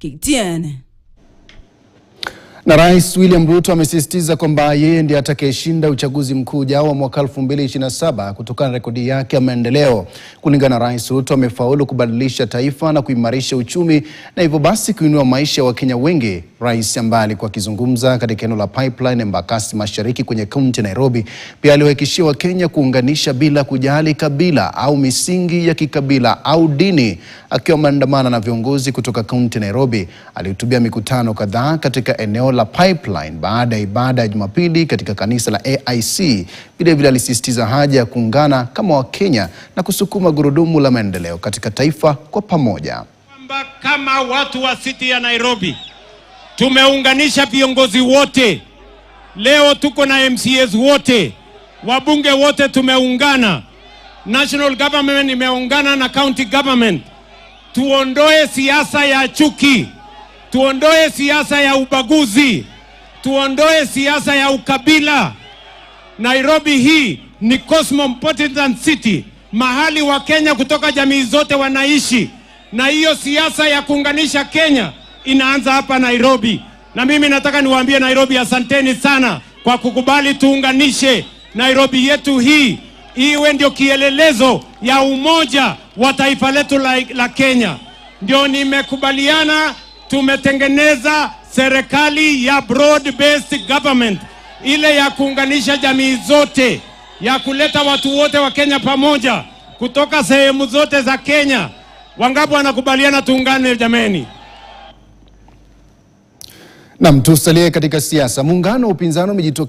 KTN. Na Rais William Ruto amesisitiza kwamba yeye ndiye atakayeshinda uchaguzi mkuu ujao wa mwaka 2027 kutokana na rekodi yake ya maendeleo. Kulingana na Rais Ruto, amefaulu kubadilisha taifa na kuimarisha uchumi na hivyo basi kuinua maisha ya Wakenya wengi. Rais ambaye alikuwa akizungumza katika eneo la Pipeline Embakasi Mashariki kwenye kaunti ya Nairobi pia aliwahakikishia Wakenya kuunganisha bila kujali kabila au misingi ya kikabila au dini. Akiwa maandamana na viongozi kutoka kaunti ya Nairobi, alihutubia mikutano kadhaa katika eneo la Pipeline baada ya ibada ya Jumapili katika kanisa la AIC. Vilevile alisisitiza haja ya kuungana kama Wakenya na kusukuma gurudumu la maendeleo katika taifa kwa pamoja. Kama watu wa city ya Nairobi tumeunganisha viongozi wote. Leo tuko na MCAs wote, wabunge wote tumeungana, national government imeungana na county government. Tuondoe siasa ya chuki, tuondoe siasa ya ubaguzi, tuondoe siasa ya ukabila. Nairobi hii ni cosmopolitan city, mahali wa Kenya kutoka jamii zote wanaishi, na hiyo siasa ya kuunganisha Kenya inaanza hapa Nairobi. Na mimi nataka niwaambie Nairobi, asanteni sana kwa kukubali tuunganishe Nairobi yetu hii iwe ndio kielelezo ya umoja wa taifa letu la Kenya. Ndio nimekubaliana, tumetengeneza serikali ya broad based government, ile ya kuunganisha jamii zote, ya kuleta watu wote wa Kenya pamoja kutoka sehemu zote za Kenya. Wangapi wanakubaliana tuungane jameni? Na tusalie katika siasa. Muungano wa upinzani umejitokeza